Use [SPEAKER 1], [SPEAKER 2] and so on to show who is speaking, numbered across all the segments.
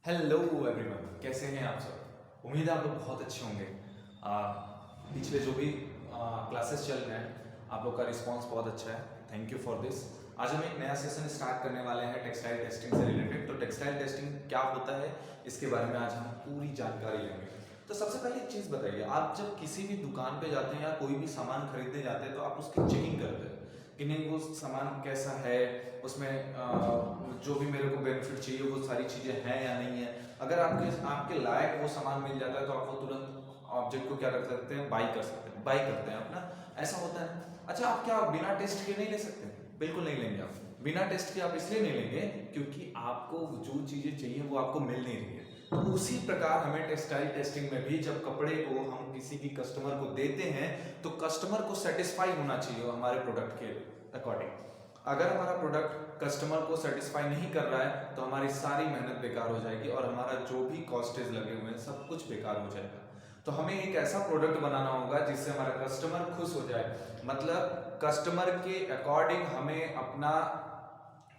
[SPEAKER 1] Hello everyone, कैसे हैं आप सब। उम्मीद है आप लोग बहुत अच्छे होंगे। पिछले जो भी क्लासेस चल रहे हैं आप लोग का रिस्पांस बहुत अच्छा है। Thank you for this. आज हम एक नया सेशन स्टार्ट करने वाले हैं टेक्सटाइल टेस्टिंग से रिलेटेड। तो टेक्सटाइल टेस्टिंग क्या होता है इसके बारे में आज हम पूरी जानकारी लेंगे। तो सबसे पहले एक चीज़ बताइए, आप जब किसी भी दुकान पे जाते हैं या कोई भी सामान खरीदने जाते हैं तो आप उसकी चेकिंग करते हैं कि नहीं वो सामान कैसा है, उसमें जो भी मेरे को बेनिफिट चाहिए वो सारी चीज़ें हैं या नहीं है। अगर आपके लायक वो सामान मिल जाता है तो आप वो तुरंत ऑब्जेक्ट को क्या कर सकते हैं, बाई कर सकते हैं, बाई करते हैं अपना। ऐसा होता है। अच्छा, आप क्या बिना टेस्ट के नहीं ले सकते? बिल्कुल नहीं लेंगे आप। बिना टेस्ट के आप इसलिए नहीं लेंगे क्योंकि आपको जो चीज़ें चाहिए वो आपको मिल नहीं रही है। तो उसी प्रकार हमें टेक्सटाइल टेस्टिंग में भी जब कपड़े को हम किसी की कस्टमर को देते हैं तो कस्टमर को सेटिस्फाई होना चाहिए हमारे प्रोडक्ट के अकॉर्डिंग। अगर हमारा प्रोडक्ट कस्टमर को सेटिस्फाई नहीं कर रहा है तो हमारी सारी मेहनत बेकार हो जाएगी और हमारा जो भी कॉस्टेज लगे हुए हैं सब कुछ बेकार हो जाएगा। तो हमें एक ऐसा प्रोडक्ट बनाना होगा जिससे हमारा कस्टमर खुश हो जाए। मतलब कस्टमर के अकॉर्डिंग हमें अपना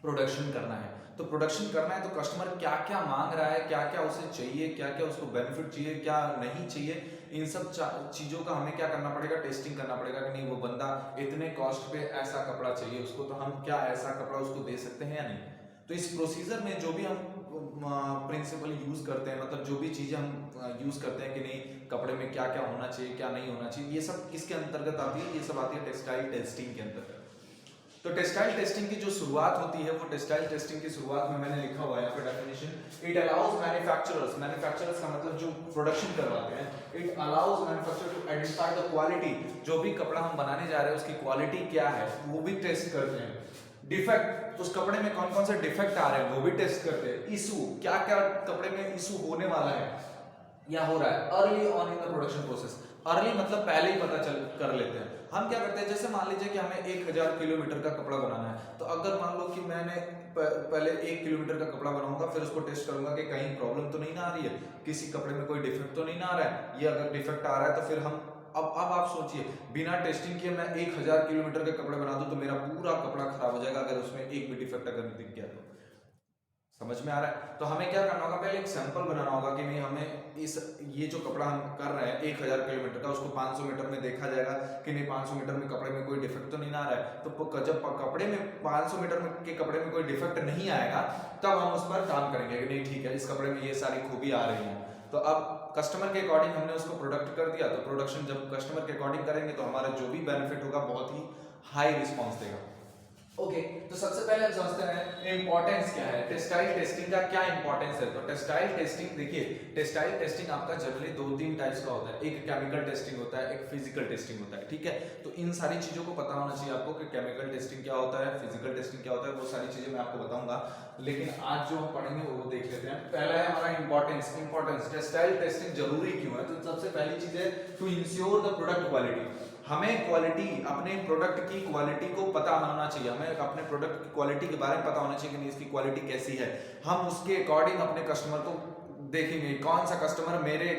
[SPEAKER 1] प्रोडक्शन करना है। तो प्रोडक्शन करना है तो कस्टमर क्या क्या मांग रहा है, क्या क्या उसे चाहिए, क्या क्या उसको बेनिफिट चाहिए, क्या नहीं चाहिए, इन सब चीज़ों का हमें क्या करना पड़ेगा, टेस्टिंग करना पड़ेगा कि नहीं वो बंदा इतने कॉस्ट पे ऐसा कपड़ा चाहिए उसको, तो हम क्या ऐसा कपड़ा उसको दे सकते हैं या नहीं। तो इस प्रोसीजर में जो भी हम प्रिंसिपल यूज करते हैं, मतलब जो भी चीज़ें हम यूज करते हैं कि नहीं कपड़े में क्या क्या होना चाहिए, क्या नहीं होना चाहिए, ये सब किसके अंतर्गत आती है? ये सब आती है टेक्सटाइल टेस्टिंग के अंतर्गत। तो टेक्सटाइल टेस्टिंग की जो शुरुआत होती है वो टेक्सटाइल टेस्टिंग की शुरुआत में मैंने लिखा हुआ है यहाँ पे definition, it allows manufacturers, manufacturers का मतलब जो प्रोडक्शन करवाते हैं, it allows manufacturer to identify the quality, जो भी कपड़ा हम बनाने जा रहे हैं उसकी क्वालिटी क्या है वो भी टेस्ट करते हैं। डिफेक्ट, उस कपड़े में कौन कौन से डिफेक्ट आ रहे हैं वो भी टेस्ट करते हैं। इशू, क्या क्या कपड़े में इशू होने वाला है या हो रहा है। Early on in the production process, early मतलब पहले ही पता चल कर लेते हैं। हम क्या करते हैं, जैसे मान लीजिए कि हमें 1000 किलोमीटर का कपड़ा बनाना है, तो अगर मान लो कि मैंने पहले 1 किलोमीटर का कपड़ा बनाऊंगा, फिर उसको टेस्ट करूंगा कि कहीं प्रॉब्लम तो नहीं ना आ रही है, किसी कपड़े में कोई डिफेक्ट तो नहीं ना आ रहा है। ये अगर डिफेक्ट आ रहा है तो फिर हम अब आप सोचिए, बिना टेस्टिंग किए मैं 1000 किलोमीटर के कपड़े बना दूं तो मेरा पूरा कपड़ा खराब हो जाएगा अगर उसमें एक भी डिफेक्ट अगर दिख गया तो। समझ में आ रहा है? तो हमें क्या करना होगा, पहले एक सैंपल बनाना होगा कि नहीं हमें ये जो कपड़ा हम कर रहे हैं 1000 किलोमीटर का, उसको 500 मीटर में देखा जाएगा कि नहीं 500 मीटर में कपड़े में कोई डिफेक्ट तो नहीं आ रहा है। तो जब कपड़े में 500 मीटर में के कपड़े में कोई डिफेक्ट नहीं आएगा तब हम उस पर काम करेंगे कि नहीं ठीक है इस कपड़े में ये सारी खूबी आ रही है। तो अब कस्टमर के अकॉर्डिंग हमने उसको प्रोडक्ट कर दिया, तो प्रोडक्शन जब कस्टमर के अकॉर्डिंग करेंगे तो हमारा जो भी बेनिफिट होगा बहुत ही हाई रिस्पॉन्स देगा। ओके, तो सबसे पहले हम समझते हैं इंपॉर्टेंस क्या है, टेक्सटाइल टेस्टिंग का क्या इंपॉर्टेंस है। तो टेक्सटाइल टेस्टिंग देखिए, टेक्सटाइल टेस्टिंग आपका जनरली 2-3 टाइप्स का होता है, एक केमिकल टेस्टिंग होता है, एक फिजिकल टेस्टिंग होता है, ठीक है। तो इन सारी चीजों को पता होना चाहिए आपको कि केमिकल टेस्टिंग क्या होता है, फिजिकल टेस्टिंग क्या होता है, वो सारी चीजें मैं आपको बताऊंगा। लेकिन आज जो हम पढ़ेंगे वो देख लेते हैं। पहला है हमारा इंपॉर्टेंस, टेक्सटाइल टेस्टिंग जरूरी क्यों है। तो सबसे पहली चीज है to ensure the product quality, हमें क्वालिटी, अपने प्रोडक्ट की क्वालिटी को पता होना चाहिए, हमें अपने प्रोडक्ट की क्वालिटी के बारे में पता होना चाहिए कि नहीं इसकी क्वालिटी कैसी है। हम उसके अकॉर्डिंग अपने कस्टमर को देखेंगे, कौन सा कस्टमर मेरे,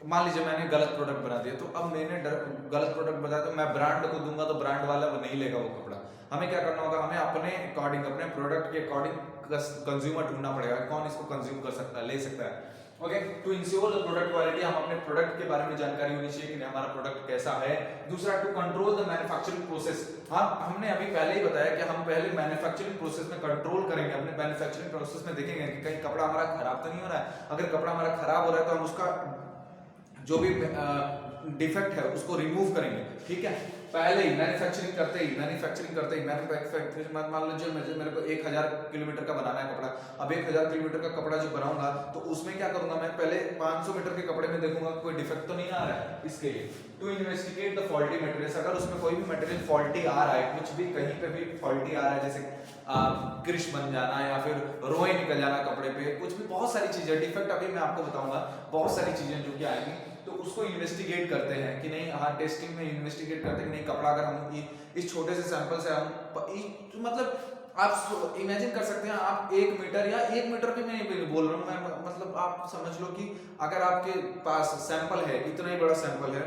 [SPEAKER 1] मान लीजिए मैंने गलत प्रोडक्ट बना दिया, तो अब मैंने गलत प्रोडक्ट बनाया तो मैं ब्रांड को दूंगा तो ब्रांड वाला वो नहीं लेगा वो कपड़ा। हमें क्या करना होगा, हमें अपने अकॉर्डिंग, अपने प्रोडक्ट के अकॉर्डिंग कंज्यूमर ढूंढना पड़ेगा कौन इसको कंज्यूम कर सकता है, ले सकता है। Okay, to ensure the product quality, हम अपने प्रोडक्ट के बारे में जानकारी होनी चाहिए कि हमारा प्रोडक्ट कैसा है। दूसरा, to control the manufacturing process, हाँ हमने अभी पहले ही बताया कि हम पहले मैन्युफैक्चरिंग प्रोसेस में कंट्रोल करेंगे, अपने मैन्युफैक्चरिंग प्रोसेस में देखेंगे कि कहीं कपड़ा हमारा खराब तो नहीं हो रहा है। अगर कपड़ा हमारा खराब हो रहा है तो हम उसका जो भी डिफेक्ट है उसको रिमूव करेंगे, ठीक है। पहले ही मैन्युफैक्चरिंग करते ही मान लीजिए मेरे को 1000 किलोमीटर का बनाना है कपड़ा। अब 1000 किलोमीटर का कपड़ा जो बनाऊंगा तो उसमें क्या करूंगा, मैं पहले 500 मीटर के कपड़े में देखूंगा कोई डिफेक्ट तो नहीं आ रहा है। इसके लिए to investigate the faulty material, अगर उसमें कोई भी मटेरियल फॉल्टी आ रहा है, कुछ भी कहीं पे भी फॉल्टी आ रहा है, जैसे क्रिश बन जाना या फिर रोए निकल जाना कपड़े पे, कुछ भी बहुत सारी चीजें डिफेक्ट अभी मैं आपको बताऊंगा, बहुत सारी चीजें जो कि आएंगी, तो उसको इन्वेस्टिगेट करते हैं कि नहीं, हाँ टेस्टिंग में इन्वेस्टिगेट करते हैं कि नहीं कपड़ा अगर हम इस छोटे से सैंपल से हम मतलब आप इमेजिन कर सकते हैं, आप 1 मीटर या 1 मीटर भी मैं नहीं बोल रहा हूँ मैं, मतलब आप समझ लो कि अगर आपके पास सैंपल है, इतना ही बड़ा सैंपल है,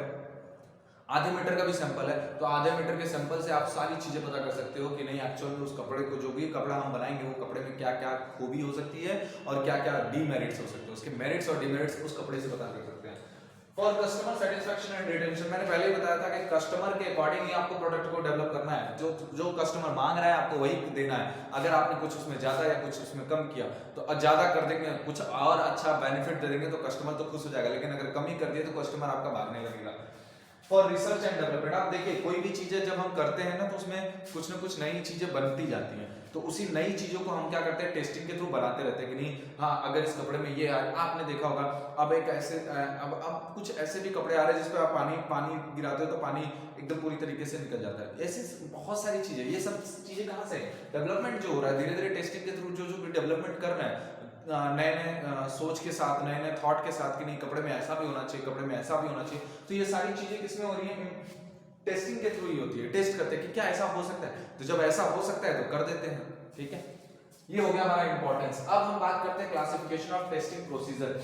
[SPEAKER 1] आधे मीटर का भी सैंपल है, तो आधे मीटर के सैंपल से आप सारी चीजें पता कर सकते हो कि नहीं एक्चुअल में उस कपड़े को, जो भी कपड़ा हम बनाएंगे, वो कपड़े में क्या क्या खूबी हो सकती है और क्या क्या डीमेरिट्स हो सकते हैं, उसके मेरिट्स और डीमेरिट्स उस कपड़े से पता कर सकते हैं। For customer satisfaction and retention, मैंने पहले ही बताया था कि कस्टमर के अकॉर्डिंग ही आपको प्रोडक्ट को डेवलप करना है, जो कस्टमर मांग रहा है आपको वही देना है। अगर आपने कुछ उसमें ज्यादा या कुछ उसमें कम किया तो ज्यादा कर देंगे, कुछ और अच्छा बेनिफिट दे देंगे तो कस्टमर तो खुश हो जाएगा, लेकिन अगर कम ही कर दिए तो कस्टमर आपका भागने लगेगा। फॉर रिसर्च एंड डेवलपमेंट, आप देखिए कोई भी चीजें जब हम करते हैं ना तो उसमें कुछ ना कुछ नई चीजें बनती जाती हैं, तो उसी नई चीजों को हम क्या करते हैं, टेस्टिंग के थ्रू बनाते रहते हैं कि नहीं हाँ अगर इस कपड़े में ये आए, आपने देखा होगा अब एक ऐसे अब कुछ ऐसे भी कपड़े आ रहे हैं जिसपे आप पानी गिराते हो तो पानी एकदम पूरी तरीके से निकल जाता है। ऐसी बहुत सारी चीजें, ये सब चीजें कहाँ से डेवलपमेंट जो हो रहा है धीरे धीरे टेस्टिंग के थ्रू, जो भी डेवलपमेंट कर रहे हैं नए नए सोच के साथ, नए नए थॉट के साथ कि नहीं कपड़े में ऐसा भी होना चाहिए, कपड़े में ऐसा भी होना चाहिए, तो ये सारी चीजें किसमें हो रही है, टेस्टिंग के थ्रू ही होती है। टेस्ट करते हैं कि क्या ऐसा हो सकता है, तो जब ऐसा हो सकता है तो कर देते हैं। ठीक है, ये हो गया हमारा इंपॉर्टेंस। अब हम बात करते हैं classification of testing procedure.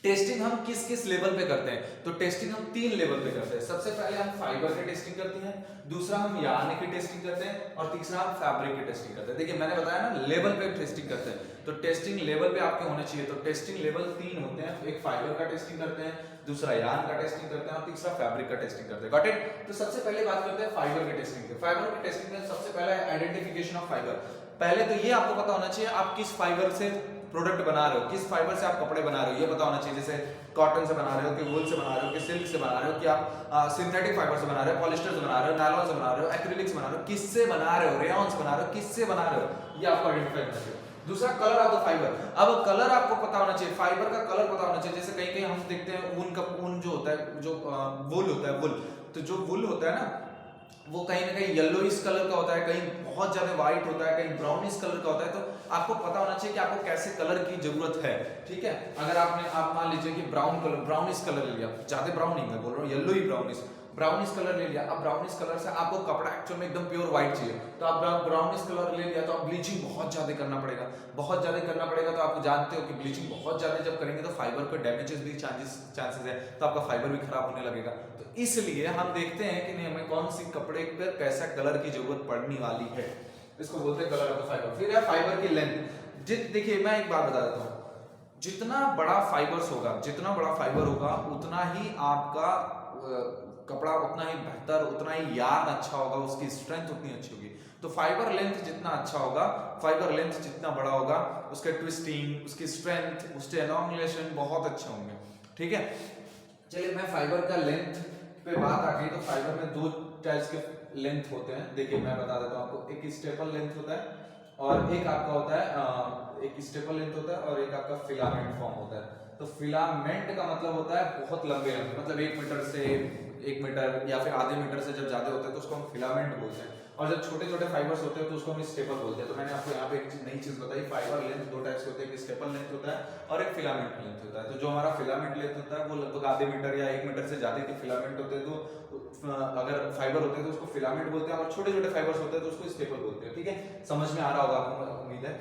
[SPEAKER 1] Testing हम किस किस लेवल पे करते हैं, तो टेस्टिंग हम 3 लेवल पे करते हैं। सबसे पहले हम फाइबर की टेस्टिंग करते हैं, दूसरा हम यार्न की टेस्टिंग करते हैं और तीसरा हम फैब्रिक की टेस्टिंग करते हैं। देखिए मैंने बताया ना लेवल पे टेस्टिंग करते हैं, तो टेस्टिंग लेवल पे आपके होने चाहिए। तो टेस्टिंग लेवल 3 होते हैं, एक फाइबर का टेस्टिंग करते हैं, दूसरा यार्न का टेस्टिंग करते हैं और तीसरा फैब्रिक का टेस्टिंग करते हैं। Got it. तो सबसे पहले बात करते हैं फाइबर की टेस्टिंग की। फाइबर की टेस्टिंग में सबसे पहला है आइडेंटिफिकेशन ऑफ फाइबर। पहले तो ये आपको पता होना चाहिए आप किस फाइबर से प्रोडक्ट बना रहे हो, किस फाइबर से आप कपड़े बना रहे हो, ये पता होना चाहिए। जैसे कॉटन से बना रहे हो कि वूल से बना रहे हो कि सिल्क से बना रहे हो कि आप सिंथेटिक फाइबर से बना रहे हो, पॉलिस्टर से बना रहे हो, नायलॉन से बना रहे हो, एक्रिलिक से बना रहे हो, किससे बना रहे हो, रेयॉन से बना रहे हो, किससे बना रहे हो, ये आपको आइडेंटिफाई करना चाहिए। दूसरा कलर ऑफ द फाइबर। अब कलर आपको पता होना चाहिए, फाइबर का कलर पता होना चाहिए। जैसे कहीं कहीं हम देखते हैं ऊन जो होता है, जो वूल होता है, वूल, तो जो वूल होता है ना वो कहीं ना कहीं येलोइश कलर का होता है, कहीं बहुत ज्यादा व्हाइट होता है, कहीं ब्राउनिश कलर का होता है। तो आपको पता होना चाहिए कि आपको कैसे कलर की जरूरत है। ठीक है, अगर आप मान लीजिए कि ब्राउनिश कलर ले लिया, ज्यादा ब्राउन नहीं मैं बोल रहा हूँ, येलो ही ब्राउनिश कलर ले लिया। अब ब्राउनिश कलर से आपको कपड़ा एक्चुअल में एकदम प्योर व्हाइट चाहिए, तो आप ब्राउनिश कलर ले लिया तो आप ब्लीचिंग बहुत ज्यादा करना पड़ेगा, बहुत ज्यादा करना पड़ेगा। तो आप जानते हो कि ब्लीचिंग बहुत ज्यादा जब करेंगे तो फाइबर को डैमेजेस भी चांसेस है, तो आपका फाइबर भी खराब होने लगेगा। तो इसलिए हम देखते हैं कि नहीं हमें कौन सी कपड़े पर कैसा कलर की जरूरत पड़ने वाली है, इसको बोलते हैं कलर ऑफ द फाइबर। फिर है फाइबर की लेंथ। देखिए मैं एक बात बता देता हूँ, जितना बड़ा फाइबर्स होगा, जितना बड़ा फाइबर होगा उतना ही आपका कपड़ा उतना ही बेहतर, उतना ही यार्न अच्छा होगा, उसकी स्ट्रेंथ उतनी अच्छी होगी। तो फाइबर लेंथ जितना अच्छा होगा, फाइबर लेंथ जितना बड़ा होगा, उसके ट्विस्टिंग, उसकी स्ट्रेंथ, उसके एलोंगेशन बहुत अच्छे होंगे। ठीक है, चलिए मैं फाइबर का लेंथ पे बात आ गई तो फाइबर में 2 टाइप्स के लेंथ होते हैं। देखिए मैं बता देता हूँ आपको, एक स्टेपल लेंथ होता है और एक आपका होता है एक स्टेपल लेंथ होता है और एक आपका फिलामेंट फॉर्म होता है। तो फिलामेंट का मतलब होता है बहुत लंबे लंबे, मतलब 1 मीटर से 1 मीटर या फिर आधे मीटर से जब ज्यादा होता है तो उसको हम फिलामेंट बोलते हैं, और जब छोटे छोटे फाइबर्स होते हैं तो उसको हम स्टेपल बोलते हैं। तो मैंने आपको यहाँ पे एक नई चीज बताई, फाइबर लेंथ 2 टाइप्स होते हैं, एक स्टेपल लेंथ होता है और एक फिलामेंट लेंथ होता है। तो जो हमारा फिलामेंट लेंथ होता है वो लगभग आधे मीटर या 1 मीटर से ज्यादा के फिलामेंट होते हैं, तो अगर फाइबर होते हैं तो उसको फिलामेंट बोलते हैं, और छोटे छोटे फाइबर्स होते हैं तो उसको स्टेपल बोलते हैं। ठीक है, समझ में आ रहा होगा आपको, उम्मीद है।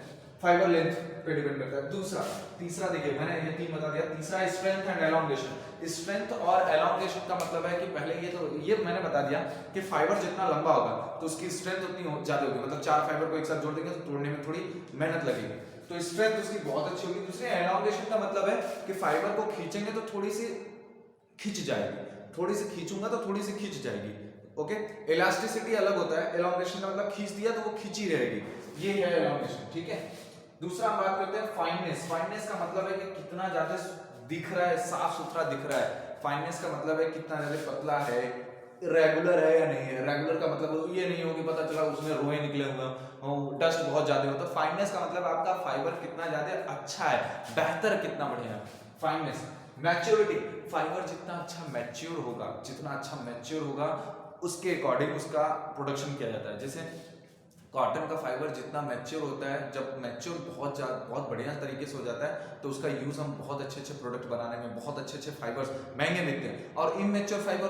[SPEAKER 1] फाइबर लेंथ पे डिपेंड करता है। तीसरा देखिए मैंने ये 3 बता दिया। तीसरा स्ट्रेंथ एंड एलोंगेशन। स्ट्रेंथ और एलोंगेशन का मतलब है कि पहले ये मैंने बता दिया कि फाइबर जितना लंबा होगा तो उसकी स्ट्रेंथ उतनी ज्यादा होगी, मतलब 4 फाइबर को एक साथ जोड़ देंगे तो तोड़ने में थोड़ी मेहनत लगेगी, तो स्ट्रेंथ उसकी बहुत अच्छी होगी। दूसरे एलोंगेशन का मतलब है कि फाइबर को खींचेंगे तो थोड़ी सी खिंच जाएगी, थोड़ी सी खींचूंगा तो थोड़ी सी खिंच जाएगी। ओके, इलास्टिसिटी अलग होता है, एलोंगेशन का मतलब खींच दिया तो वो खिंची रहेगी, ये है एलोंगेशन। ठीक है, दूसरा हम बात करते हैं फाइननेस। फाइननेस का मतलब है कि कितना ज्यादा दिख रहा है, साफ सुथरा दिख रहा है। फाइननेस का मतलब है कितना ज्यादा पतला है, रेगुलर है या नहीं है। रेगुलर का मतलब ये नहीं हो कि पता चला उसमें रोए निकले हुए, डस्ट बहुत ज्यादा हो। तो फाइननेस का मतलब आपका फाइबर कितना ज्यादा अच्छा है, बेहतर कितना बढ़िया है, फाइननेस। मैच्योरिटी, फाइबर जितना अच्छा मैच्योर होगा, जितना अच्छा मैच्योर होगा उसके अकॉर्डिंग उसका प्रोडक्शन किया जाता है। जैसे कॉटन का फाइबर जितना मैच्योर होता है, जब मैच्योर बहुत बढ़िया तरीके से हो जाता है तो उसका यूज़ हम बहुत अच्छे अच्छे प्रोडक्ट बनाने में, बहुत अच्छे अच्छे फाइबर्स महंगे मिलते हैं। और इमेच्योर फाइबर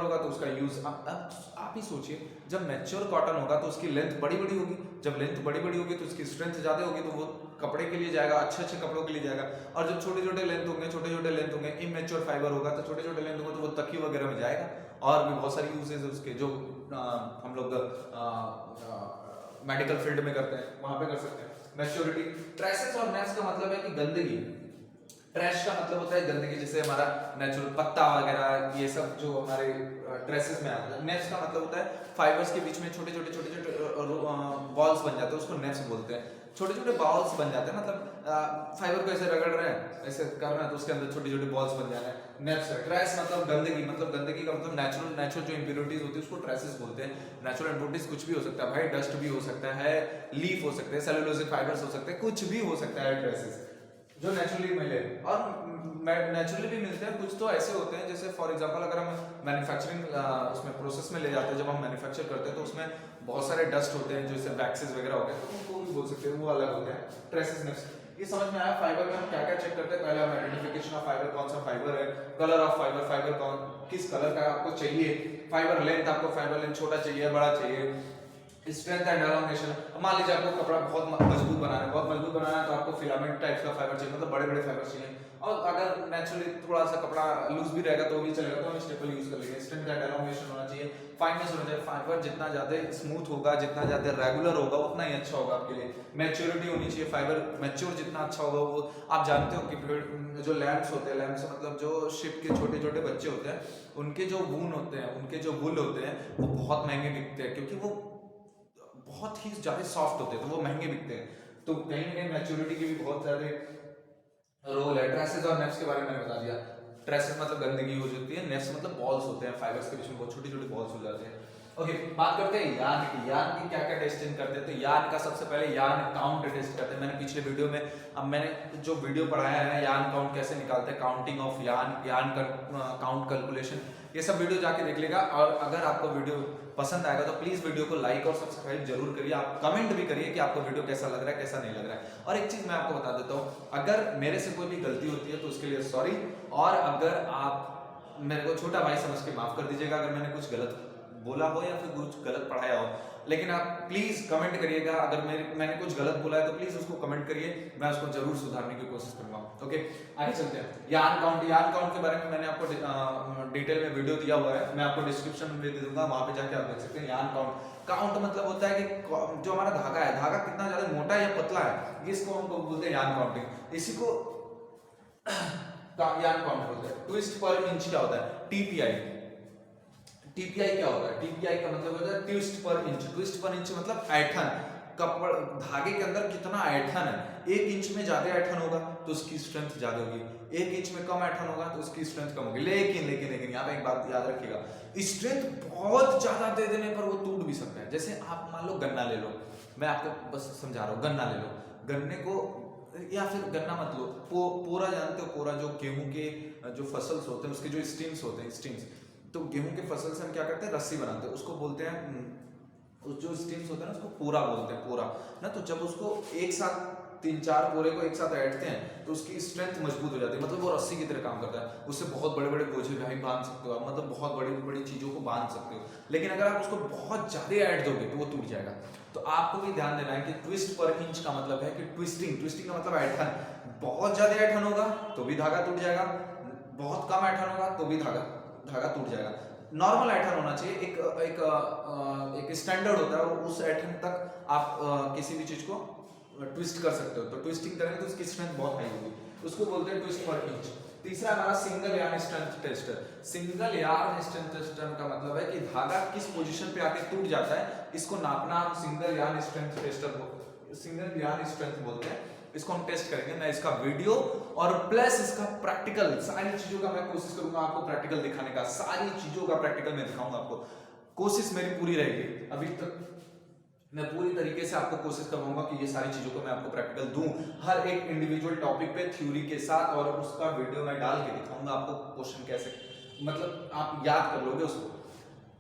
[SPEAKER 1] होगा तो उसका यूज़ आप ही सोचिए, जब मैच्योर कॉटन होगा तो उसकी लेंथ बड़ी बड़ी होगी, जब लेंथ बड़ी बड़ी होगी तो उसकी स्ट्रेंथ ज़्यादा होगी, तो वो कपड़े के लिए जाएगा, अच्छे अच्छे कपड़ों के लिए जाएगा। और जब छोटे छोटे लेंथ होंगे इमेच्योर फाइबर होगा तो छोटे छोटे लेंथ होगा तो वो तकिए वगैरह में जाएगा। और भी बहुत सारी यूजेज है उसके, जो हम लोग मेडिकल फील्ड में करते हैं, वहां पे कर सकते हैं। मैच्योरिटी, ट्रेसेस और नेफ्स का मतलब है कि गंदगी, ट्रैश का मतलब होता है गंदगी, जैसे हमारा नेचुरल पत्ता वगैरह ये सब जो हमारे ट्रेसेस में आता है। नेफ्स का मतलब होता है फाइबर्स के बीच में छोटे छोटे बॉल्स बन जाते हैं, उसको नेफ्स बोलते हैं। छोटे छोटे बॉल्स बन जाते हैं, मतलब फाइबर को ऐसे रगड़ रहे हैं, ऐसे कर रहे हैं तो उसके अंदर छोटे छोटे बॉल्स बन जा रहे हैं। नेफ्स है। ट्रेस मतलब गंदगी का मतलब नेचुरल जो इंप्योरिटीज होती है उसको ट्रेसेस बोलते हैं। नेचुरल इंप्योरिटीज कुछ भी हो सकता है भाई, डस्ट भी हो सकता है, लीफ हो सकते हैं, सेलुलोजिक फाइबर्स हो सकते हैं, कुछ भी हो सकता है ट्रेसेस जो नेचुरली मिले। और नेचुरली भी मिलते हैं, कुछ तो ऐसे होते हैं जैसे फॉर एग्जांपल अगर हम मैन्युफैक्चरिंग उसमें प्रोसेस में ले जाते हैं, जब हम मैन्युफैक्चर करते हैं तो उसमें बहुत सारे डस्ट होते हैं जैसे वैक्सेस वगैरह हो गए, तो उनको भी बोल सकते हैं, वो अलग होते हैं। ट्रेसेस नेफ्स, ये समझ में आया। फाइबर में हम क्या क्या चेक करते हैं, पहले हम आइडेंटिफिकेशन ऑफ फाइबर, कौन सा फाइबर है, कलर ऑफ फाइबर, फाइबर कौन किस कलर का आपको चाहिए, फाइबर लेंथ, आपको फाइबर लेंथ छोटा चाहिए बड़ा चाहिए, स्ट्रेंथ एंड एलोंगेशन। मान लीजिए आपको कपड़ा बहुत मजबूत बनाना है तो आपको फिलामेंट टाइप का फाइबर चाहिए, मतलब बड़े बड़े फाइबर चाहिए। और अगर नेचुरली थोड़ा सा कपड़ा लूज भी रहेगा तो भी चलेगा, तो हम स्टेपल यूज कर लेंगे। स्ट्रेंथ एंड एलोंगेशन होना चाहिए, फाइननेस होना चाहिए, फाइबर जितना ज्यादा स्मूथ होगा, जितना ज्यादा रेगुलर होगा उतना ही अच्छा होगा आपके लिए। मैच्योरिटी होनी चाहिए, फाइबर मैच्योर जितना अच्छा होगा वो, आप जानते हो कि जो लैम्प्स होते हैं, लैम्प्स मतलब जो शिप के छोटे छोटे बच्चे होते हैं, उनके जो वून होते हैं, उनके जो वुल होते हैं वो बहुत महंगे बिकते हैं, क्योंकि वो बहुत ही ज्यादा सॉफ्ट होते हैं तो वो महंगे बिकते हैं। तो कहीं ना कहीं मैच्योरिटी की भी बहुत ज्यादा रोल है। ट्रेसेस और नेफ्स के बारे में मैंने बता दिया। ट्रेसेस मतलब गंदगी हो जाती है, नेफ्स मतलब बॉल्स होते हैं, फाइबर्स के बीच में बहुत छोटी छोटी बॉल्स हो जाते हैं। ओके, बात करते हैं यार्न की। यार्न की क्या क्या टेस्टिंग करते हैं, तो यार्न का सबसे पहले यार्न काउंट टेस्ट करते हैं। मैंने पिछले वीडियो में, अब मैंने जो वीडियो पढ़ाया है यार्न काउंट कैसे निकालते हैं, counting of yarn count calculation, ये सब वीडियो जाके देख लेगा। और अगर आपको वीडियो पसंद आएगा तो प्लीज वीडियो को लाइक और सब्सक्राइब जरूर करिए। आप कमेंट भी करिए कि आपको वीडियो कैसा लग रहा है, कैसा नहीं लग रहा है। और एक चीज मैं आपको बता देता हूँ, अगर मेरे से कोई भी गलती होती है तो उसके लिए सॉरी, और अगर आप मेरे को छोटा भाई समझ के माफ कर दीजिएगा अगर मैंने कुछ गलत बोला हो या फिर कुछ गलत पढ़ाया हो। लेकिन आप प्लीज कमेंट करिएगा, अगर मैंने कुछ गलत बोला है तो प्लीज उसको कमेंट करिए, मैं उसको जरूर सुधारने की कोशिश करूंगा। ओके, आगे चलते हैं। यार्न काउंट के बारे में मैंने आपको डिटेल में वीडियो दिया हुआ है, मैं आपको डिस्क्रिप्शन में दे दूंगा, वहां पे जाके आप देख सकते हैं। यार्न काउंट मतलब होता है कि जो हमारा धागा है, धागा कितना ज्यादा मोटा या पतला है, इसको हम बोलते हैं यार्न काउंटिंग। इसी को यार्न काउंट बोलते हैं। ट्विस्ट पर इंच क्या होता है, टीपीआई। टीपीआई क्या होता है, टीपीआई का मतलब होता है twist per inch. Twist per inch मतलब ऐठन, कपड़ धागे के अंदर कितना ऐठन है। 1 इंच में ज्यादा ऐठन होगा तो उसकी स्ट्रेंथ ज्यादा होगी, 1 इंच में कम ऐठन होगा तो उसकी स्ट्रेंथ कम होगी। लेकिन यहाँ पे एक बात याद रखिएगा, स्ट्रेंथ बहुत ज्यादा दे देने पर वो टूट भी सकता है। जैसे आप मान लो गन्ना ले लो, मैं आपको बस समझा रहा हूँ, गन्ना ले लो, गन्ने को, या फिर गन्ना मत लो, पोरा जानते हो, पोरा जो गेहूं के जो फसल्स होते हैं उसके जो स्टीम्स होते हैं, स्टीम्स, तो गेहूं के फसल से हम क्या करते हैं, रस्सी बनाते हैं, उसको बोलते हैं, उस जो स्टीम्स होते हैं ना उसको पोरा बोलते हैं, पोरा ना। तो जब उसको एक साथ 3-4 पोरे को एक साथ ऐंठते हैं तो उसकी स्ट्रेंथ मजबूत हो जाती है, मतलब वो रस्सी की तरह काम करता है। उससे बहुत बड़े बड़े बोझे भाई बांध सकते हो आप, मतलब बहुत बड़ी बड़ी चीजों को बांध सकते हो। लेकिन अगर आप उसको बहुत ज्यादा ऐंठ दोगे तो वो टूट जाएगा। तो आपको भी ध्यान देना है कि ट्विस्ट पर इंच का मतलब है कि ट्विस्टिंग का मतलब ऐंठन, बहुत ज्यादा ऐंठन होगा तो भी धागा टूट जाएगा, बहुत कम ऐंठन होगा तो भी धागा टूट जाएगा। नॉर्मल ऐंठन होना चाहिए, एक स्टैंडर्ड होता है, उस ऐंठन तक आप किसी भी चीज को ट्विस्ट कर सकते हो। तो ट्विस्टिंग करेंगे तो उसकी स्ट्रेंथ बहुत हाई होगी, उसको बोलते हैं ट्विस्ट पर इंच। तीसरा हमारा single yarn strength tester. Single yarn strength tester का मतलब है कि धागा किस पोजीशन पे आके टूट जाता है, इसको नापना हम सिंगल यार्न स्ट्रेंथ बोलते हैं। इसको हम टेस्ट करेंगे। मैं इसका वीडियो और प्लस इसका प्रैक्टिकल, सारी चीजों का मैं कोशिश करूंगा आपको प्रैक्टिकल दिखाने का, सारी चीजों का प्रैक्टिकल मैं दिखाऊंगा आपको, कोशिश मेरी पूरी रहेगी। अभी तक मैं पूरी तरीके से आपको कोशिश करवाऊंगा कि ये सारी चीजों को मैं आपको प्रैक्टिकल दूं, हर एक इंडिविजुअल टॉपिक पे थ्योरी के साथ, और उसका वीडियो मैं डाल के दिखाऊंगा आपको क्वेश्चन कैसे, मतलब आप याद कर लोगे उसको।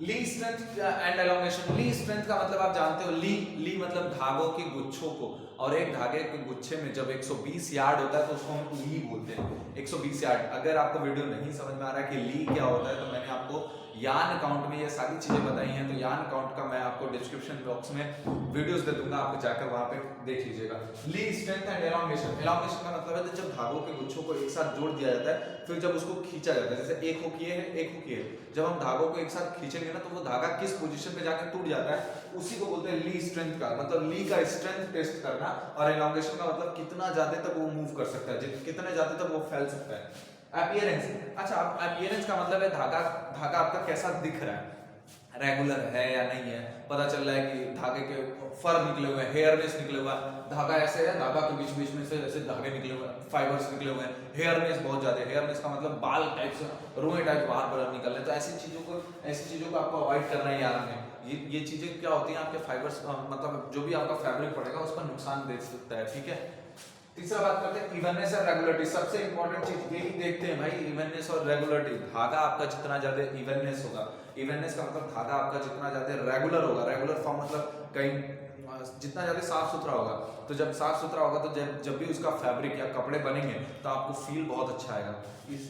[SPEAKER 1] Lea strength and elongation. Lea strength का मतलब आप जानते हो, ली मतलब धागों के गुच्छों को, और एक धागे के गुच्छे में जब 120 यार्ड होता है तो उसको हम ली बोलते हैं, 120 यार्ड। अगर आपको वीडियो नहीं समझ में आ रहा है कि ली क्या होता है, तो मैंने आपको यार्न काउंट में ये सारी चीजें बताई हैं, तो यार्न काउंट का मैं आपको डिस्क्रिप्शन बॉक्स में वीडियोस दे दूंगा, आपको जाकर वहां पे देख लीजिएगा। ली स्ट्रेंथ एंड एलोंगेशन। एलोंगेशन का मतलब है जब धागों के गुच्छों को एक साथ जोड़ दिया जाता है, फिर जब उसको खींचा जाता है, जैसे एक हुक ये है, एक हुक ये है, जब हम धागों को एक साथ खींचेंगे ना, तो वो धागा किस पोजीशन पे जाकर टूट जाता है, उसी को बोलते हैं ली स्ट्रेंथ का मतलब ली का स्ट्रेंथ टेस्ट करना। और एलोंगेशन का मतलब कितना ज्यादा तक वो मूव कर सकता है, कितने ज्यादा तक वो फैल सकता है। अपीयरेंस। अच्छा, अपीयरेंस का मतलब है धागा आपका कैसा दिख रहा है, रेगुलर है या नहीं है। पता चल रहा है कि धागे के फर निकले हुए हैं, हेयरनेस निकले हुआ है, धागा ऐसे है, धागा के बीच बीच में से ऐसे धागे निकले हुए हैं, फाइबर्स निकले हुए हैं, हेयरनेस बहुत ज्यादा है। हेयरनेस का मतलब बाल टाइप से, रोए टाइप बाहर निकल रहे हैं। तो ऐसी चीजों को आपको अवॉइड करना है यार में। ये चीजें क्या होती हैं, आपके फाइबर्स मतलब जो भी आपका फैब्रिक पड़ेगा उस पर नुकसान दे सकता है, ठीक है। तीसरा बात करते हैं इवननेस और रेगुलरिटी। सबसे इंपॉर्टेंट चीज यही देखते हैं भाई, इवननेस और रेगुलरिटी। धागा आपका जितना ज्यादा इवननेस होगा, इवननेस का मतलब धागा आपका जितना ज्यादा रेगुलर होगा, रेगुलर फॉर्म मतलब कहीं जितना ज्यादा साफ सुथरा होगा, तो जब साफ सुथरा होगा तो जब भी उसका फैब्रिक या कपड़े बनेंगे तो आपको फील बहुत अच्छा आएगा।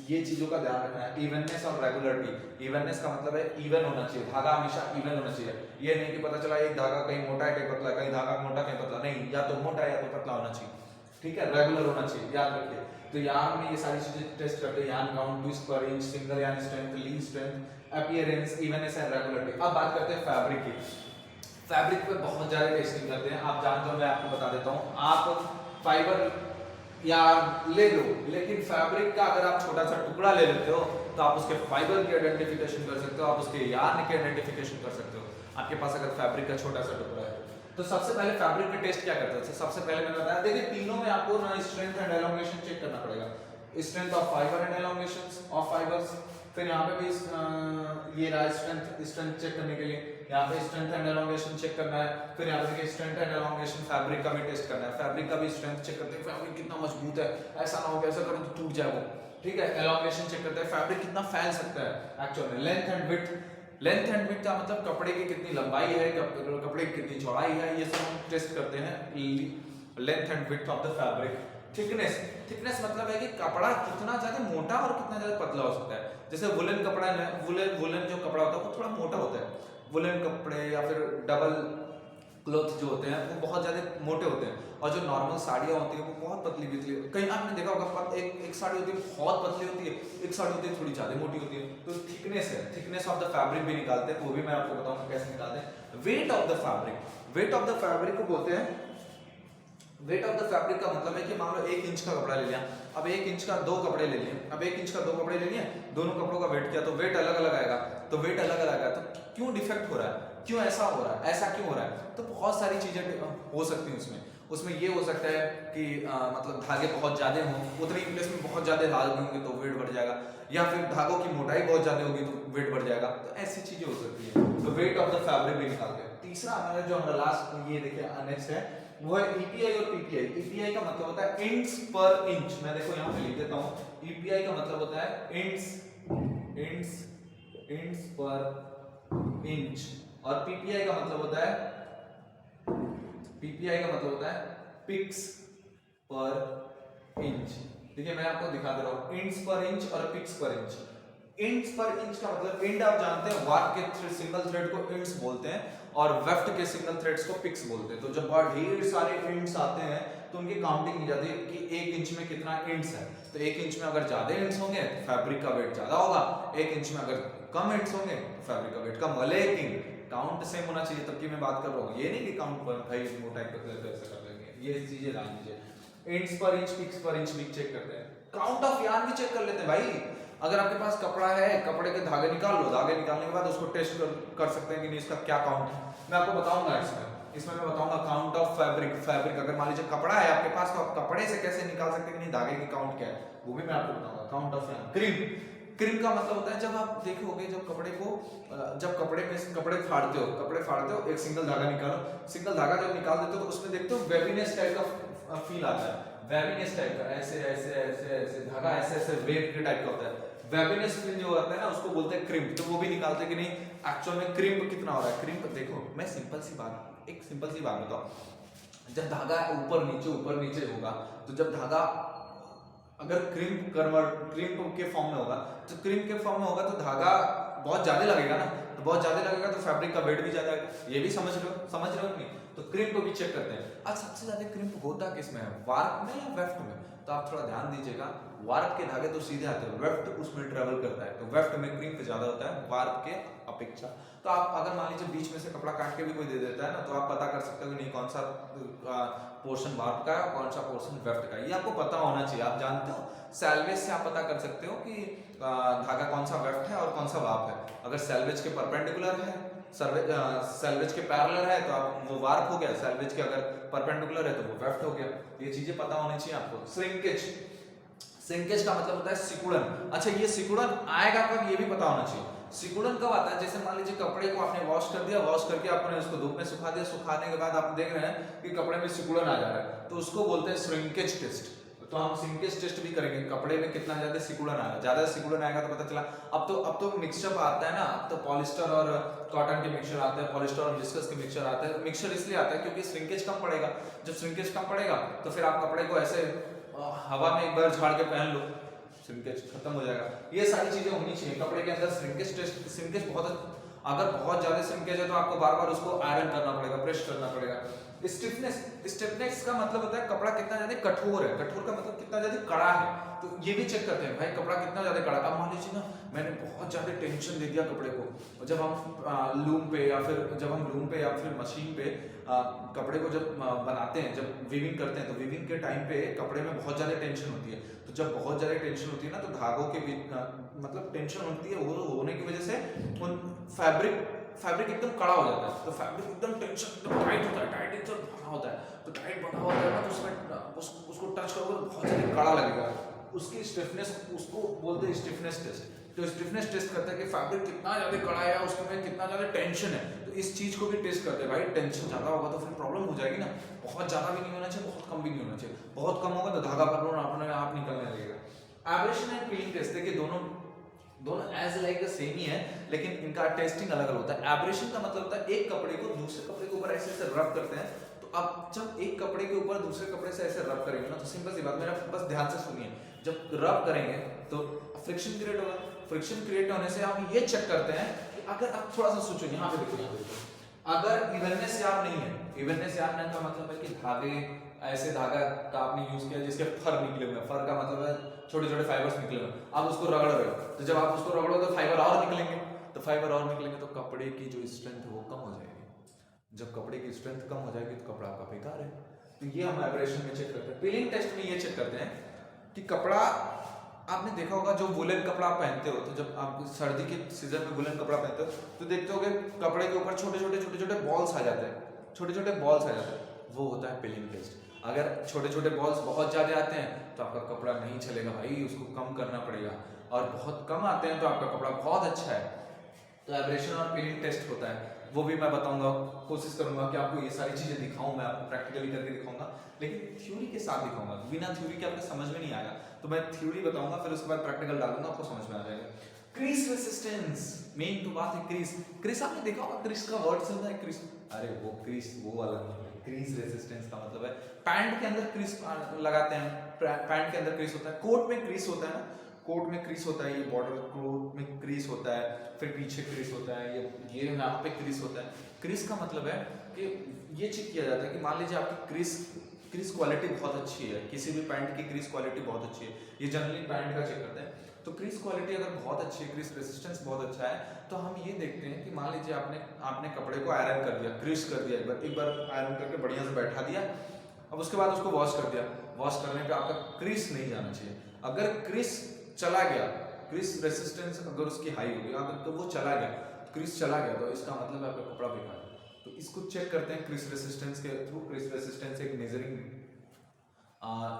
[SPEAKER 1] ये चीजों का ध्यान रखना है, इवननेस और रेगुलरिटी। इवननेस का मतलब है इवन होना चाहिए, धागा हमेशा इवन होना चाहिए। ये नहीं कि पता चला एक धागा कहीं मोटा है कहीं पतला, कहीं धागा मोटा कहीं पतला, नहीं, या तो मोटा या तो पतला होना चाहिए, ठीक है, रेगुलर होना चाहिए, याद रखिए। तो यहाँ में ये सारी चीजें टेस्ट करते हैं, yarn count, twist per inch, single yarn strength, lea strength, appearance, evenness and regularity. अब बात करते हैं फैब्रिक की। फैब्रिक पे बहुत ज्यादा टेस्टिंग करते हैं, आप जानते हो, मैं आपको बता देता हूँ। आप फाइबर या ले लो, लेकिन फैब्रिक का अगर आप छोटा सा टुकड़ा ले लेते हो तो आप उसके फाइबर की आइडेंटिफिकेशन कर सकते हो, आप उसके यार्न की आइडेंटिफिकेशन कर सकते हो, आपके पास अगर फैब्रिक का छोटा सा टुकड़ा है। तो सबसे पहले फैब्रिक का टेस्ट क्या करते हैं, सबसे पहले मैंने बताया, देखिए तीनों में आपको ना स्ट्रेंथ एंड एलोंगेशन चेक करना पड़ेगा, strength of fibre and elongations of fibres. फिर यहाँ पे भी ये रहा स्ट्रेंथ चेक करने के लिए, यहाँ पे स्ट्रेंथ एंड एलोंगेशन चेक करना है। फिर यहाँ पे देखिए स्ट्रेंथ एंड एलोंगेशन फैब्रिक का भी टेस्ट करना है, फैब्रिक का भी स्ट्रेंथ चेक करते हैं, फैब्रिक कितना मजबूत है, ऐसा ना हो कि ऐसा करो तो टूट जाए वो, ठीक है। एलोंगेशन चेक करते हैं, फैब्रिक कितना फैल सकता है एक्चुअल में। Length and width, length and width का मतलब कपड़े की कितनी लंबाई है, कपड़े की कितनी चौड़ाई है, ये सब हम टेस्ट करते हैं, length and width of the fabric. Thickness, thickness मतलब है कि कपड़ा कितना ज्यादा मोटा और कितना ज्यादा पतला हो सकता है। जैसे वुलन कपड़ा है, वुलन जो कपड़ा होता है वो थोड़ा मोटा होता है, वुलन कपड़े या फिर डबल क्लॉथ जो होते हैं वो बहुत ज्यादा मोटे होते हैं, और जो नॉर्मल साड़ियाँ होती है वो बहुत पतली पतली। कहीं आपने देखा होगा एक साड़ी होती है बहुत पतली होती है, एक साड़ी होती है थोड़ी ज्यादा मोटी होती है। तो थिकनेस है, थिकनेस ऑफ द फैब्रिक भी निकालते हैं, वो भी मैं आपको बताऊंगा कैसे निकालते हैं। Weight of the fabric, weight of the fabric को बोलते हैं, वेट ऑफ द फैब्रिक का मतलब है कि मान लो 1 इंच का कपड़ा ले लिया, अब 1 इंच का 2 कपड़े ले लिए, अब 1 इंच का 2 कपड़े ले लिए, दोनों कपड़ों का वेट किया तो वेट अलग अलग आएगा, तो वेट अलग अलग आएगा। तो क्यों डिफेक्ट हो रहा है, क्यों ऐसा हो रहा है, ऐसा क्यों हो रहा है, तो बहुत सारी चीजें हो सकती हैं उसमें ये हो सकता है कि मतलब धागे बहुत ज्यादा हों, उतनी प्लेस में बहुत ज्यादा धागे होंगे तो वेट बढ़ जाएगा, या फिर धागों की मोटाई बहुत ज्यादा होगी तो वेट बढ़ जाएगा, तो ऐसी चीजें हो सकती है। तो वेट ऑफ द फैब्रिक भी निकालते हैं। तीसरा हमारा जो हमारा लास्ट ये देखिए नेक्स्ट है वो है ईपीआई और पीपीआई। ईपीआई का मतलब होता है इंच पर इंच, मैं देखो यहाँ पे लिख देता हूँ। ईपीआई का मतलब होता है इंच पर इंच, और पीपीआई का मतलब होता है पिक्स पर इंच। देखिए मैं आपको दिखा दे रहा हूँ, इंच पर इंच और पिक्स पर इंच। इंच पर इंच का मतलब, इंड आप जानते हैं वार्प के सिंगल थ्रेड को इंच बोलते हैं और वेफ्ट के सिंगल थ्रेड्स को पिक्स बोलते हैं। तो जब ढेर सारे इंच आते हैं तो उनकी काउंटिंग की जाती है कि 1 इंच में कितना इंच है। तो 1 इंच में अगर ज्यादा इंच होंगे तो फैब्रिक का वेट ज्यादा होगा, 1 इंच में अगर कम इंच होंगे तो फैब्रिक का वेट कम होगा। लेकिन काउंट सेम होना चाहिए, तब की मैं बात कर रहा हूँ, ये नहीं कि काउंट पर भाई मोटा तो ऐसा कर लेंगे, ये चीजें ध्यान दीजिए। इंच पर इंच, पिक्स पर इंच भी चेक करते हैं, काउंट ऑफ यार्न भी चेक कर लेते हैं भाई। अगर आपके पास कपड़ा है, कपड़े के धागे निकाल लो, धागे निकालने के बाद उसको टेस्ट कर सकते हैं कि नहीं इसका क्या काउंट है, मैं आपको बताऊंगा इसमें मैं बताऊंगा काउंट ऑफ फैब्रिक। अगर मान लीजिए कपड़ा है आपके पास तो आप कपड़े से कैसे निकाल सकते हैं कि नहीं धागे की काउंट क्या है, वो भी मैं आपको बताऊंगा। काउंट ऑफ क्रीम का मतलब होता है जब आप देखोगे जब कपड़े फाड़ते हो, एक सिंगल धागा निकालो, सिंगल धागा जब निकाल देते हो तो उसमें देखते हो वेवीनेस टाइप का फील आता है, वेवीनेस टाइप का, ऐसे धागा ऐसे वेव के टाइप का होता है। वेवीनेस जो होता है ना उसको बोलते हैं क्रिम। तो वो भी निकालते हैं कि नहीं एक्चुअल में क्रिम्प कितना हो रहा है। क्रिम्प देखो, मैं एक सिंपल सी बात बताओ, जब धागा ऊपर नीचे होगा, तो जब धागा अगर क्रिम्प के फॉर्म में होगा, तो क्रिम्प के फॉर्म में होगा तो धागा बहुत ज्यादा लगेगा ना, तो बहुत ज्यादा लगेगा तो फैब्रिक का वेट भी ज्यादा आएगा। ये भी समझ रहे हो नहीं? तो क्रिम्प भी चेक करते हैं। आज सबसे ज्यादा क्रिम्प होता किस में है, वार्प में या वेफ्ट में? तो आप थोड़ा ध्यान दीजिएगा, वार्प के धागे तो सीधे आते हैं, वेफ्ट उसमें ट्रेवल करता है, तो वेफ्ट में क्रिम्प ज्यादा होता है वार्प के अपेक्षा। तो आप अगर मान लीजिए बीच में से कपड़ा काट के भी कोई दे देता है ना, तो आप पता कर सकते हो कि नहीं कौन सा पोर्शन वार्प का है और कौन सा पोर्शन वेफ्ट का है। ये आपको पता होना चाहिए। आप जानते हो सैल्वेज से आप पता कर सकते हो कि धागा कौन सा वेफ्ट है और कौन सा वार्प है। अगर सैल्वेज के परपेंडिकुलर है, सैल्वेज के पैरेलल है तो आप वो वार्प हो गया, सैल्वेज के अगर परपेंडिकुलर है तो वो वेफ्ट हो गया। ये चीजें पता होनी चाहिए आपको। श्रिंकेज का मतलब होता है सिकुड़न। अच्छा, ये सिकुड़न आएगा कब, ये भी पता होना चाहिए। सिकुड़न कब आता है? जैसे मान लीजिए कपड़े को आपने वॉश कर दिया, वॉश करके आपने उसको धूप में सुखा दिया, सुखाने के बाद आप देख रहे हैं कि कपड़े में सिकुड़न आ जा रहा है, तो उसको बोलते हैं श्रिंकेज टेस्ट। तो हम श्रिंकेज टेस्ट भी करेंगे, कपड़े में कितना ज्यादा सिकुड़न आएगा। ज्यादा सिकुड़न आएगा तो पता चला। अब तो मिक्सचर आता है ना, अब तो पॉलिस्टर और कॉटन के मिक्सचर आते हैं, पॉलिस्टर और विस्कस के मिक्सचर आते हैं। मिक्सचर इसलिए आता है क्योंकि श्रिंकेज कम पड़ेगा। जब श्रिंकेज कम पड़ेगा तो फिर आप कपड़े को ऐसे हवा में एक बार झाड़ के पहन लो, श्रिंकेज खत्म हो जाएगा। ये सारी चीजें होनी चाहिए कपड़े के अंदर। श्रिंकेज टेस्ट, श्रिंकेज अगर बहुत ज्यादा श्रिंकेज है तो आपको बार बार उसको आयरन करना पड़ेगा, प्रेस करना पड़ेगा। स्टिफनेस का मतलब होता है कपड़ा कितना ज्यादा कठोर है, कठोर का मतलब कितना ज्यादा कड़ा है। तो ये भी चेक करते हैं भाई कपड़ा कितना ज्यादा कड़ा। अब मान लीजिए ना मैंने बहुत ज्यादा टेंशन दे दिया कपड़े को, और जब हम लूम पे या फिर मशीन पे कपड़े को जब बनाते हैं, जब वीविंग करते हैं, तो वीविंग के टाइम पे कपड़े में बहुत ज्यादा टेंशन होती है। तो जब बहुत ज्यादा टेंशन होती है ना, तो धागों के मतलब टेंशन होती है, वो होने की वजह से उन फैब्रिक एकदम कड़ा हो जाता है। तो फैब्रिक एकदम टेंशन, एकदम टाइट होता है, टाइट एकदम बना होता है। तो टाइट बना होता है ना, तो उसमें उसको टच करोगे तो बहुत ज्यादा कड़ा लगेगा। उसकी स्टिफनेस, उसको बोलते हैं स्टिफनेस टेस्ट। तो स्टिफनेस टेस्ट करता है कि फैब्रिक कितना ज्यादा कड़ा है, उसमें कितना ज्यादा टेंशन है। तो इस चीज को भी टेस्ट करते हैं। भाई टेंशन ज्यादा होगा तो फिर प्रॉब्लम हो जाएगी ना। बहुत ज्यादा भी नहीं होना चाहिए, बहुत कम भी नहीं होना चाहिए। बहुत कम होगा तो धागा अपने आप निकलने लगेगा। एब्रेशन एंड पीलिंग टेस्ट, देखिए दोनों एज लाइक सेम ही है, लेकिन इनका टेस्टिंग अलग अलग होता है। एब्रेशन का मतलब होता है एक कपड़े को दूसरे कपड़े के ऊपर ऐसे रब करते हैं। तो अब जब एक कपड़े के ऊपर दूसरे कपड़े से ऐसे रब करेंगे ना, तो सिंपल सी बात, मेरा बस ध्यान से सुनिए। जब रब करेंगे तो फ्रिक्शन क्रिएट होगा। फ्रिक्शन क्रिएट होने से हम ये चेक करते हैं कि अगर आप थोड़ा सा सोचो, यहाँ पे देखो, अगर इवननेस यार नहीं है, इवननेस यार नहीं का मतलब है कि धागे, ऐसे धागा का आपने यूज किया जिसके फर निकले हुए हैं, फर का मतलब है छोटे छोटे फाइबर्स निकले हुए हैं, आप उसको रगड़ रहे हो, तो जब आप उसको रगड़ो तो फाइबर और निकलेंगे, तो कपड़े की जो स्ट्रेंथ है वो कम हो जाएगी। जब कपड़े की स्ट्रेंथ कम हो जाएगी तो कपड़ा आपका बेकार है। तो ये हम एब्रेशन में चेक करते हैं। पीलिंग टेस्ट में ये चेक करते हैं कि कपड़ा, आपने देखा होगा जो वुलन कपड़ा आप पहनते हो, तो जब आप सर्दी के सीजन में वुलन कपड़ा पहनते हो तो देखते होगे कपड़े के ऊपर छोटे छोटे बॉल्स आ जाते हैं, वो होता है पीलिंग टेस्ट। अगर छोटे छोटे बॉल्स बहुत ज्यादा आते हैं तो आपका कपड़ा नहीं चलेगा भाई, उसको कम करना पड़ेगा। और बहुत कम आते हैं तो आपका कपड़ा बहुत अच्छा है। तो एब्रेशन और पीलिंग टेस्ट होता है, वो भी मैं बताऊंगा, कोशिश करूंगा कि आपको ये सारी चीजें दिखाऊं, मैं आपको प्रैक्टिकली करके दिखाऊंगा, लेकिन थ्योरी के साथ दिखाऊंगा। बिना थ्योरी के आपको समझ में नहीं आएगा, तो मैं थ्योरी बताऊंगा, फिर उसके बाद प्रैक्टिकल डालूंगा, आपको समझ में आ जाएगा। क्रीज रेसिस्टेंस, मेन तो बात है क्रीज आपने देखा होगा, क्रीज का वर्ड सुना है, क्रीज, अरे वो क्रीज वो वाला नहीं है। क्रीज रेसिस्टेंस का मतलब है पैंट के अंदर क्रीज लगाते हैं, पैंट के अंदर क्रीज होता है, कोट में क्रीज होता है ना, कोट में क्रीज होता है, ये बॉर्डर कोट में क्रीज होता है, फिर पीछे क्रीज होता है, ये यहाँ पे क्रीज होता है। क्रीज का मतलब है कि ये चेक किया जाता है कि मान लीजिए आपकी क्रीज क्वालिटी बहुत अच्छी है, किसी भी पैंट की क्रीज क्वालिटी बहुत अच्छी है, ये जनरली पैंट का चेक करते हैं। तो क्रीज क्वालिटी अगर बहुत अच्छी है, क्रीज रेसिस्टेंस बहुत अच्छा है, तो हम ये देखते हैं कि मान लीजिए आपने कपड़े को आयरन कर दिया, क्रीज कर दिया, एक बार आयरन करके बढ़िया से बैठा दिया, अब उसके बाद उसको वॉश कर दिया, वॉश करने पे आपका क्रीज नहीं जाना चाहिए। अगर क्रीज चला गया, क्रीज रेसिस्टेंस अगर उसकी हाई होगी, अगर तो वो चला गया, क्रीज चला गया, तो इसका मतलब आपका कपड़ा बेकार है। तो इसको चेक करते हैं क्रीज रेसिस्टेंस के थ्रू। क्रीज रेसिस्टेंस एक मेजरिंग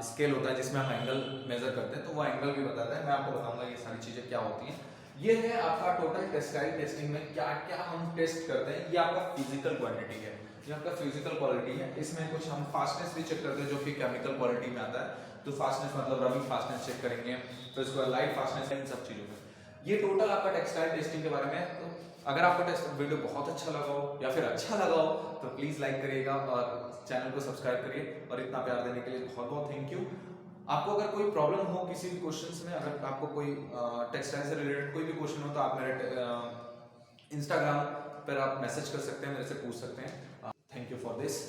[SPEAKER 1] स्केल होता है जिसमें हम एंगल मेजर करते हैं, तो वो एंगल भी बताता है। मैं आपको बताऊंगा ये सारी चीजें क्या होती हैं। ये है आपका टोटल टेक्सटाइल टेस्टिंग में क्या क्या हम टेस्ट करते हैं। ये आपका फिजिकल क्वांटिटी है, ये आपका फिजिकल क्वालिटी है। इसमें कुछ हम फास्टनेस भी चेक करते हैं जो कि केमिकल क्वालिटी में आता है। तो फास्टनेस मतलब रबिंग फास्टनेस चेक करेंगे, तो इसको लाइट फास्टनेस, इन सब चीजों में। ये टोटल आपका टेक्सटाइल टेस्टिंग के बारे में है। तो अगर आपको टेस्ट वीडियो बहुत अच्छा लगा हो या फिर अच्छा लगा हो तो प्लीज़ लाइक करिएगा और चैनल को सब्सक्राइब करिए, और इतना प्यार देने के लिए बहुत बहुत थैंक यू। आपको अगर कोई प्रॉब्लम हो किसी भी क्वेश्चंस में, अगर आपको कोई टेक्सटाइल से रिलेटेड कोई भी क्वेश्चन हो तो आप मेरे इंस्टाग्राम पर आप मैसेज कर सकते हैं, मेरे से पूछ सकते हैं। Thank you for this.